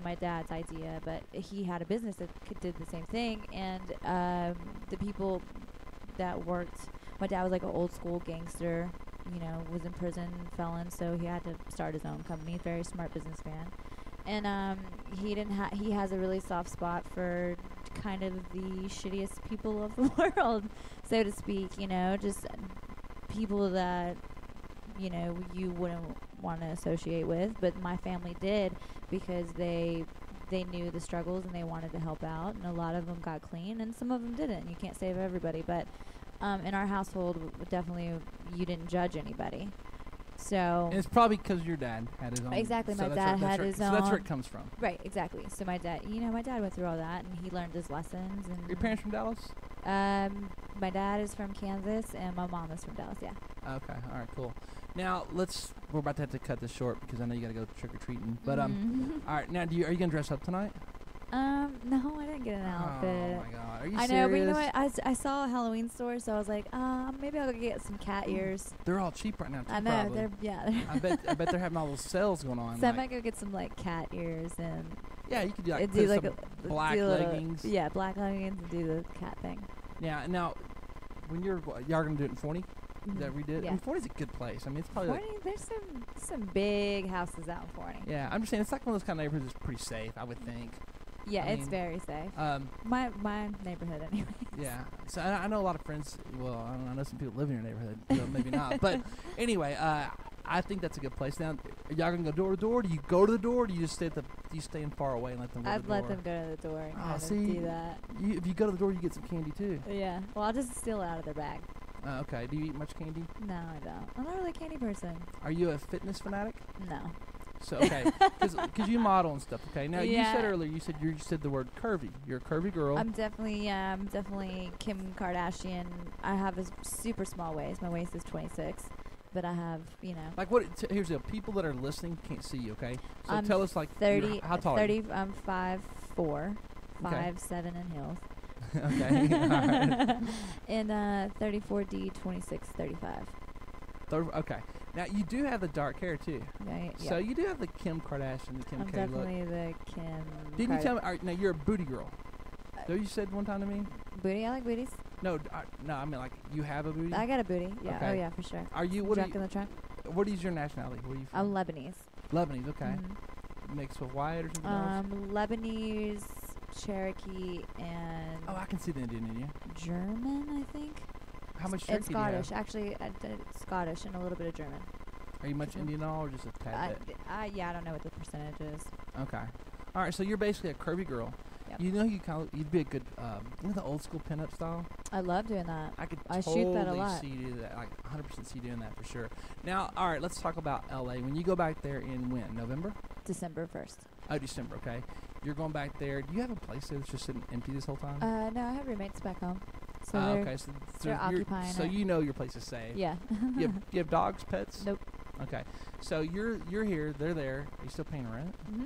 My dad's idea, but he had a business that did the same thing, and the people that worked, my dad was like an old school gangster, was in prison, felon, so he had to start his own company. Very smart businessman, and he has a really soft spot for kind of the shittiest people of the world, so to speak. Just people that you wouldn't want to associate with, but my family did because they knew the struggles and they wanted to help out, and a lot of them got clean and some of them didn't. You can't save everybody, but in our household, definitely you didn't judge anybody. So and it's probably because your dad had his own. Exactly, my dad had his own. So that's where it comes from. Right, exactly. So my dad went through all that, and he learned his lessons. And your parents from Dallas? My dad is from Kansas, and my mom is from Dallas. Yeah. Okay. All right. Cool. Now we're about to have to cut this short because I know you got to go trick or treating. But all right. Now, are you gonna dress up tonight? No, I didn't get an outfit. Oh my God, are you I serious? know, but you know what? I saw a Halloween store, so I was like, maybe I'll go get some cat ears. They're all cheap right now, too, I know, probably. I bet they're having all those sales going on. So I might go get some cat ears and. Yeah, you could do do some black leggings. Yeah, black leggings and do the cat thing. Yeah, now when y'all gonna do it in Forney? Is that redid? Yeah. I mean, Forney's a good place. I mean, it's probably Forney, there's some big houses out in Forney. Yeah, I'm just saying it's like one of those kind of neighborhoods that's pretty safe, I would think. Yeah, it's very safe. My neighborhood, anyway. Yeah. So I know a lot of friends. Well, I know some people live in your neighborhood. So maybe not. But anyway, I think that's a good place. Now, are y'all gonna go door to door? Do you go to the door? Or do you just stay in far away and let them go to the door? I'd let them go to the door and have them do that. If you go to the door, you get some candy too. Yeah. Well, I'll just steal it out of their bag. Okay. Do you eat much candy? No, I don't. I'm not really a candy person. Are you a fitness fanatic? No. So okay, because you model and stuff. Okay, now you said earlier you said the word curvy. You're a curvy girl. I'm definitely Kim Kardashian. I have a super small waist. My waist is 26, but I have Like what? Here's the people that are listening can't see you. Okay, so tell us like 30. How tall? 30. Are you? I'm 5'4", 5'7" in heels. Okay. All right. And 34D 26 35. Okay. Now you do have the dark hair too. Right. So you do have the Kim Kardashian, the Kim I'm K definitely look. the Kim. Didn't you tell me? Now you're a booty girl. So you said one time to me. Booty? I like booties. No, I mean like you have a booty. I got a booty. Yeah. Okay. Oh yeah, for sure. Are you? Jack in the trunk? What is your nationality? Where are you from? I'm Lebanese. Lebanese. Okay. Mixed with white or something else? Lebanese, Cherokee, and. Oh, I can see the Indian in you. German, I think. How much Cherokee and Scottish. do you have? Actually, Scottish and a little bit of German. Are you much Indian at all, or just a tad bit? Yeah, I don't know what the percentage is. Okay. All right, so you're basically a curvy girl. Yep. You'd be a good, the old school pinup style? I love doing that. I could shoot that a lot. see you do that, like 100% see you doing that for sure. Now, all right, let's talk about LA. When you go back there in when? November? December 1st. Oh, December, okay. You're going back there. Do you have a place there that's just sitting empty this whole time? No, I have roommates back home. So okay, so they're occupying so it. you know your place is safe. Yeah. you have dogs, pets? Nope. Okay, so you're here, they're there. Are you still paying rent? Mm-hmm.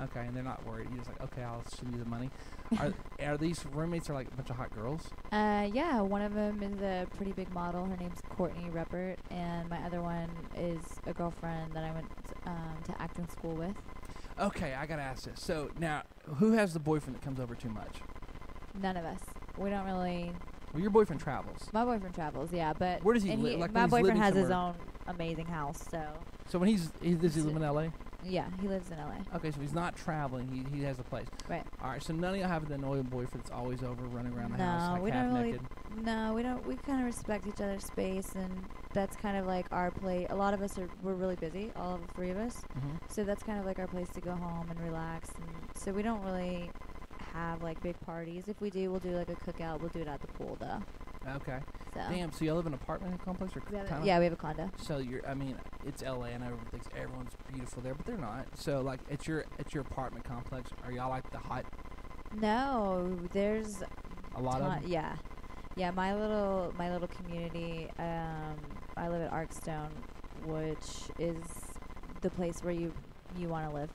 Okay, and they're not worried. You're just like, okay, I'll send you the money. Are these roommates like a bunch of hot girls? Yeah, one of them is a pretty big model. Her name's Courtney Ruppert, and my other one is a girlfriend that I went to acting school with. Okay, I gotta ask this. So now, who has the boyfriend that comes over too much? None of us. We don't really. Well, your boyfriend travels. My boyfriend travels, yeah, but where does he live? Like my boyfriend has somewhere? his own amazing house, so. So when does he live in LA? Yeah, he lives in LA. Okay, so he's not traveling. He has a place. Right. All right. So none of y'all have the annoying boyfriend that's always over running around the house like we half don't really. naked. No, we don't. We kind of respect each other's space, and that's kind of like our place. A lot of us we're really busy, all of the three of us. Mm-hmm. So that's kind of like our place to go home and relax. And so we don't really have like big parties. If we do, we'll do like a cookout. We'll do it at the pool though. Okay. So. Damn. So you live in an apartment complex or townhouse? Yeah, we have a condo. So it's LA, and everyone thinks everyone's beautiful there, but they're not. So like, at your apartment complex, are y'all like the hot? No, there's a lot of them? Yeah. My little community. I live at Arkstone, which is the place where you want to live.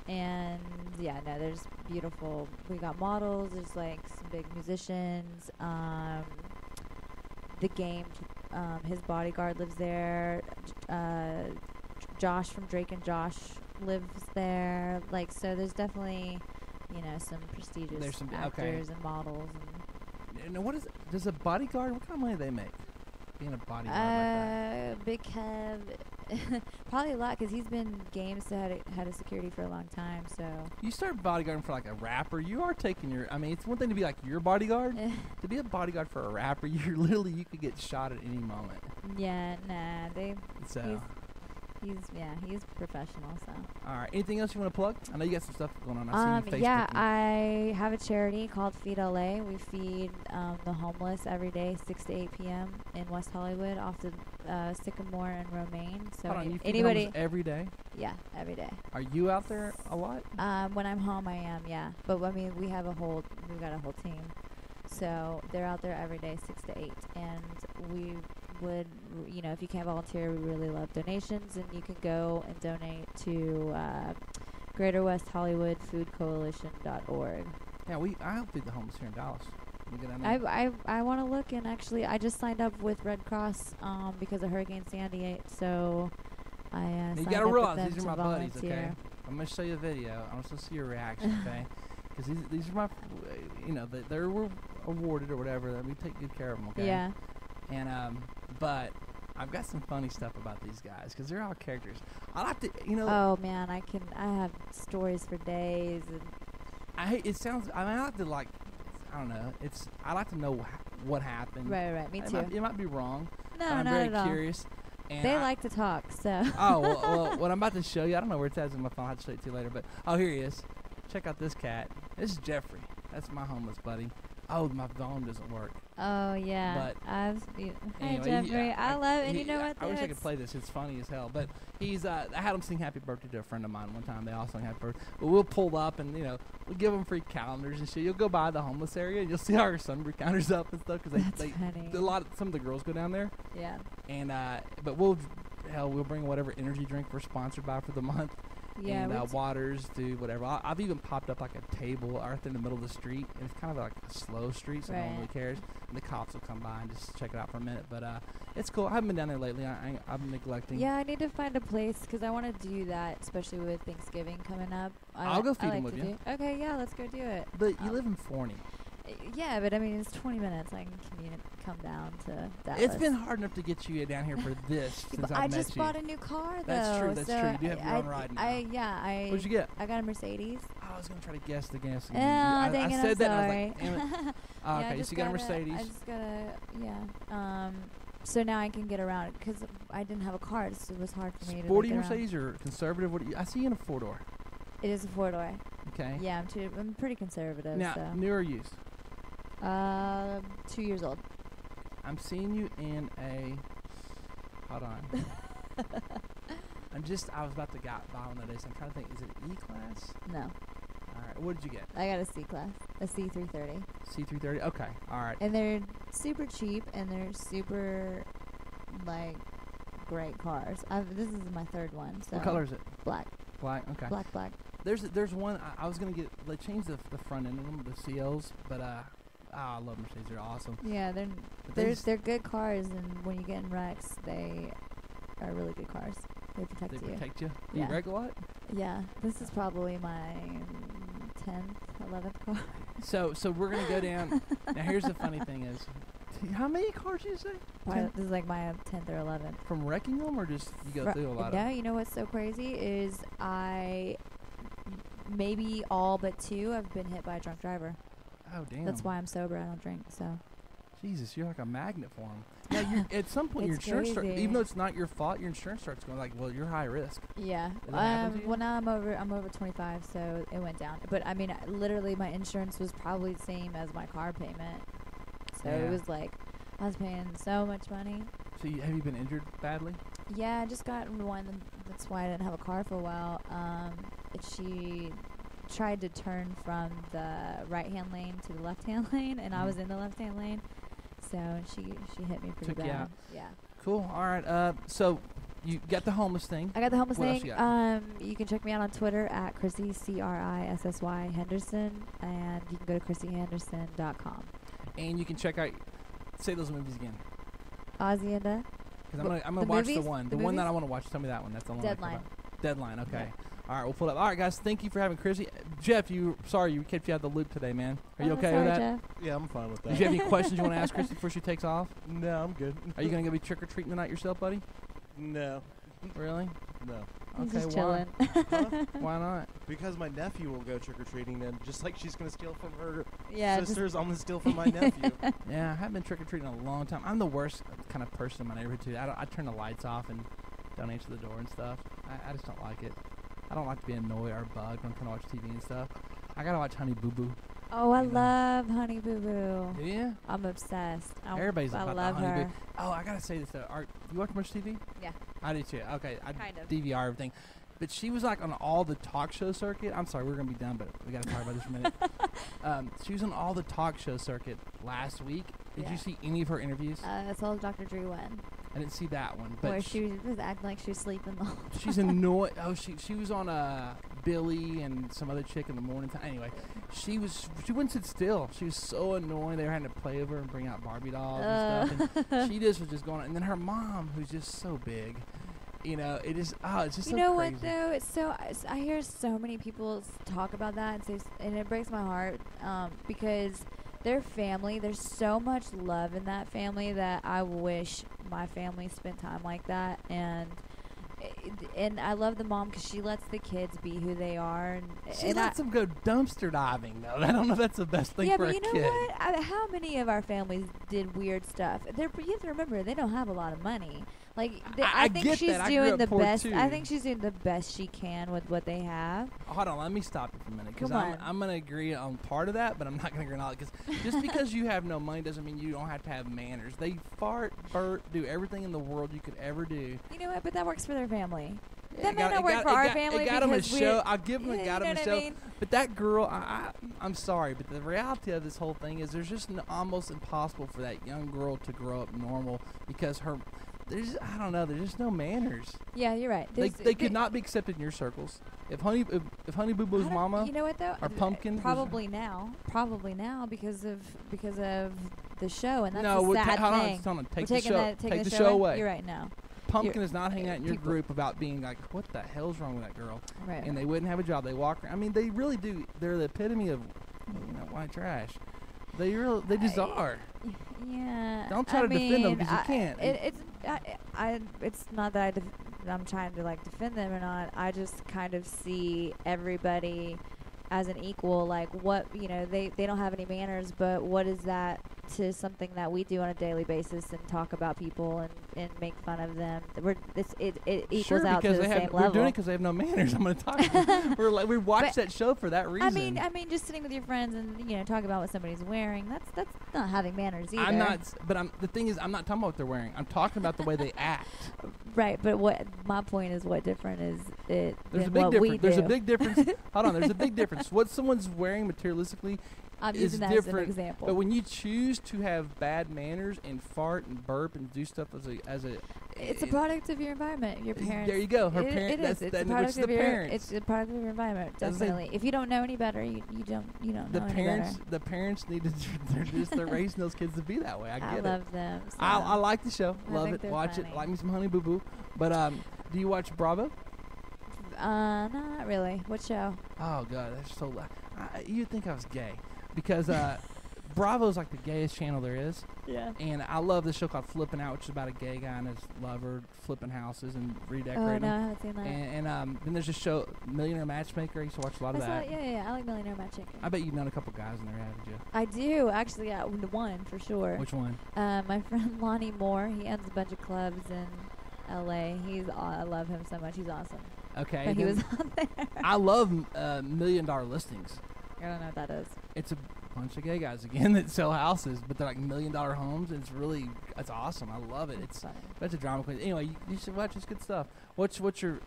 And yeah, no, there's beautiful. We got models. There's like some big musicians. The game, his bodyguard lives there. Josh from Drake and Josh lives there. Like, so there's definitely, some prestigious actors and models. And what does a bodyguard? What kind of money do they make? Being a bodyguard like that. Big Kev, probably a lot because he's been games to head of security for a long time. So you start bodyguarding for like a rapper. You are taking your. I mean, it's one thing to be like your bodyguard. To be a bodyguard for a rapper, you could get shot at any moment. Yeah, nah, So. He's professional. So. All right. Anything else you want to plug? I know you got some stuff going on. I see you Facebook. Yeah, I have a charity called Feed LA. We feed the homeless every day, 6 to 8 p.m. in West Hollywood, off the Sycamore and Romaine. So hold on, you feed anybody homeless every day? Yeah, every day. Are you out there a lot? When I'm home, I am. Yeah, but I mean, we've got a whole team. So they're out there every day, 6 to 8, and we would, if you can't volunteer, we really love donations, and you can go and donate to Greater West Hollywood Food Coalition.org. Yeah, I'll feed the homeless here in Dallas. We get down there. I want to look, and actually, I just signed up with Red Cross because of Hurricane Sandy, so I signed you gotta up realize with them these are to my buddies, volunteer. okay? I'm gonna show you a video. I want to see your reaction, okay? Because these are my, they were awarded or whatever. That we take good care of them, okay? Yeah. And but I've got some funny stuff about these guys because they're all characters. I like to, Oh man, I have stories for days. And I like to I don't know. I like to know what happened. Right. Me too. It might be wrong. No, I'm not very at all. curious. And they like to talk, so. Oh, well, what I'm about to show you, I don't know where it's at in my phone. I'll have to show it to you later. But, here he is. Check out this cat. This is Jeffrey. That's my homeless buddy. Oh, my phone doesn't work. Oh, yeah. But Hi, anyway, Jeffrey. I love it. And you know what? I wish I could play this. It's funny as hell. But he's, I had him sing happy birthday to a friend of mine one time. They all sang happy birthday. But we'll pull up and, we'll give them free calendars and shit. You'll go by the homeless area and you'll see our sunbury counters up and stuff. Because some of the girls go down there. Yeah. And, but we'll bring whatever energy drink we're sponsored by for the month. Yeah, and waters, do whatever. I've even popped up like a table right in the middle of the street, and it's kind of like a slow street, so no one really cares. And the cops will come by and just check it out for a minute. But it's cool. I haven't been down there lately. I'm neglecting. Yeah, I need to find a place because I want to do that, especially with Thanksgiving coming up. I'll go feed them with you. Okay, yeah, let's go do it. But you live in Forney. Yeah, but I mean, it's 20 minutes. I can come down to Dallas. It's been hard enough to get you down here for this since I I've met you. I just bought a new car, though. That's true. That's so true. You do have your own ride now. What'd you get? I got a Mercedes. I was going to try to guess the gas. Oh, dang it, I said I'm that sorry. and I was like, damn it. Okay, so you got a Mercedes. I just got so now I can get around because I didn't have a car. So it was hard for me to Sporty get Mercedes or conservative? I see you in a four-door. It is a four-door. Okay. Yeah, I'm pretty conservative. Now, so. new or used? 2 years old. I'm seeing you in a. Hold on. I was about to buy one of these. I'm trying to think. Is it E-Class? No. All right. What did you get? I got a C-Class. A C330. C330? Okay. All right. And they're super cheap, and they're super, great cars. This is my third one. So what color is it? Black. Black? Okay. Black. There's one. I was going to get. They changed the front end of them, the CLs, but I love Mercedes. They're awesome. Yeah, they're good cars, and when you get in wrecks, they are really good cars. They protect you. They protect you? Do Yeah. you wreck a lot? Yeah. This is probably my 10th, 11th car. So we're going to go down. Now, here's the funny thing is, how many cars did you say? This is like my 10th or 11th. From wrecking them, or just you go through a lot of them? No, you know what's so crazy is maybe all but 2 I've been hit by a drunk driver. Oh, damn. That's why I'm sober. I don't drink, so. Jesus, you're like a magnet for them. Now, at some point, your insurance even though it's not your fault, your insurance starts going like, well, you're high risk. Yeah. Well, now I'm over 25, so it went down. But I mean, literally, my insurance was probably the same as my car payment. So it was like I was paying so much money. So have you been injured badly? Yeah, I just got one. That's why I didn't have a car for a while. She tried to turn from the right-hand lane to the left-hand lane, and I was in the left-hand lane. So she hit me pretty bad. You out. Yeah. Cool. All right. So you got the homeless thing. I got the homeless What else thing. you got? You can check me out on Twitter at Chrissy CRISSY Henderson, and you can go to ChrissyHenderson.com. And you can check out. Say those movies again. Hacienda. Because I'm gonna watch movies? the one. The The one that movies? I want to watch. Tell me that one. That's the one. Deadline. Deadline. Okay. Yeah. All right. We'll pull it up. All right, guys. Thank you for having Chrissy. Jeff, we kept you out of the loop today, man. Are you okay sorry, with that? Jeff. Yeah, I'm fine with that. Did you have any questions you want to ask Chrissy before she takes off? No, I'm good. Are you gonna go be trick or treating tonight yourself, buddy? No. Really? No. He's Okay. just Why? chilling. Why not? Because my nephew will go trick-or-treating, and just like she's going to steal from her Yeah, sisters, I'm going to steal from my nephew. Yeah, I haven't been trick or treating in a long time. I'm the worst kind of person in my neighborhood too. I turn the lights off and don't answer the door and stuff. I just don't like it. I don't like to be annoyed or bugged when I'm trying to watch TV and stuff. I gotta watch Honey Boo Boo. Oh, I love Honey Boo Boo. Do you? I'm obsessed. Everybody's I about love the Honey her. Boo. Oh, I gotta say this though. You watch much TV? Yeah. I do too. Okay, I Kind of. DVR everything. But she was like on all the talk show circuit. I'm sorry, we're gonna be done, but we gotta talk about this for a minute. She was on all the talk show circuit last week. Did you see any of her interviews? I saw the Dr. Drew one. I didn't see that one. But Where she was acting like she was sleeping the whole time. she's annoyed. Oh, she was on Billy and some other chick in the morning time. Anyway, she wouldn't sit still. She was so annoying. They were having to play over and bring out Barbie dolls and stuff. And she just was just going. And then her mom, who's just so big. You know, it's just You so know crazy. what though? It's so I hear so many people talk about that and it breaks my heart because their family, there's so much love in that family that I wish my family spent time like that. And I love the mom because she lets the kids be who they are. She lets them go dumpster diving, though. I don't know if that's the best thing for a kid. Yeah, but you know what? How many of our families did weird stuff? You have to remember, they don't have a lot of money. Like, I think get she's that. I doing grew up the poor best. too. I think she's doing the best she can with what they have. Hold on, let me stop you for a minute because Come on. I'm going to agree on part of that, but I'm not going to agree on all it. Because just because you have no money doesn't mean you don't have to have manners. They fart, burp, do everything in the world you could ever do. You know what? But that works for their family. Yeah, That may not work for our family It got them a because show. I'll give them you got know them a what show. I mean? But that girl, I'm sorry, but the reality of this whole thing is there's just almost impossible for that young girl to grow up normal because I don't know, there's just no manners. Yeah, you're right. They could not be accepted in your circles. If Honey Boo Boo's mama, you know what though? or Pumpkin, probably now because of the show, and that's no, the sad hold thing. on, take We're the show, taking take the show away. You're right now. Pumpkin is not hanging out in your people- group about being like, what the hell's wrong with that girl? Right. And they wouldn't have a job. They walk around. I mean, they really do. They're the epitome of white trash. They just are. Yeah. Don't try to defend them because you can't. It's not that I'm trying to like defend them or not. I just kind of see everybody as an equal. Like what they don't have any manners, but what is that to something that we do on a daily basis and talk about people and make fun of them? It equals out to the same level. We're doing it because they have no manners. I'm going to talk. We watched that show for that reason. I mean, just sitting with your friends and talk about what somebody's wearing. That's not having manners either. I'm not. But the thing is, I'm not talking about what they're wearing. I'm talking about the way they act. Right, but what my point is, what different is it There's than a big what difference. we do? There's a big difference. Hold on. There's a big difference. What someone's wearing materialistically I'm is using that different. as an example. But when you choose to have bad manners and fart and burp and do stuff it's a product of your environment. Your parents. There you go. Her It parents. is. It's a product of It's a product of your environment. Doesn't it- Definitely. If you don't know any better, you don't know any better. The parents need to. They're raising those kids to be that way. I get it. love them. So. I like the show. I Love think it. they're Watch funny. it. Like me some Honey Boo Boo. But do you watch Bravo? No, not really. What show? Oh god, that's so. You'd think I was gay because Bravo's like the gayest channel there is. Yeah. And I love this show called Flipping Out, which is about a gay guy and his lover flipping houses and redecorating Oh no, I them. haven't seen that. And then there's a show, Millionaire Matchmaker. I used to watch a lot of that. Yeah. I like Millionaire Matchmaker. I bet you've known a couple guys in there, haven't you? I do actually. Yeah, one for sure. Which one? My friend Lonnie Moore. He owns a bunch of clubs in L.A. I love him so much. He's awesome. Okay. But he was on there. I love $1 Million Listings. I don't know what that is. It's a bunch of gay guys again that sell houses, but they're like $1 million homes, and it's awesome. I love it. It's funny. Bunch of drama queens. Anyway, you should watch. It's good stuff. What's your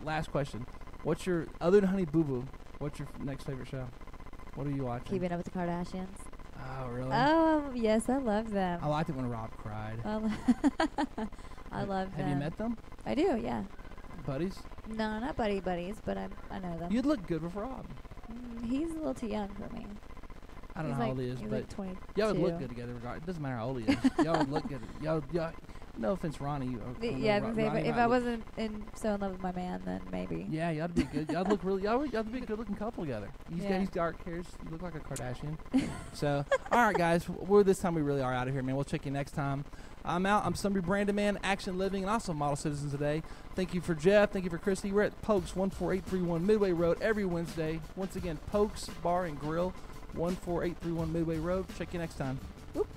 last question? What's your, other than Honey Boo Boo, what's your next favorite show? What are you watching? Keeping Up with the Kardashians. Oh, really? Oh, yes, I love them. I liked it when Rob cried. I love them. Have you met them? I do, yeah. Buddies? No, not buddies, but I know them. You'd look good with Rob. He's a little too young for me. I don't know how old he is, he's but like 22. y'all would look good together. It doesn't matter how old he is. Y'all would look good. Y'all, no offense, Ronnie. Yeah, if I wasn't so in love with my man, then maybe. Yeah, y'all would be good. Y'all look really. Y'all would be a good-looking couple together. He's dark hairs. You look like a Kardashian. So, all right, guys. This time we really are out of here, man. We'll check you next time. I'm out. I'm Sunbury Brandon Man, Action Living, and also Model Citizens today. Thank you for Jeff. Thank you for Christy. We're at Pokes 14831 Midway Road every Wednesday. Once again, Pokes Bar and Grill, 14831 Midway Road. Check you next time. Whoop.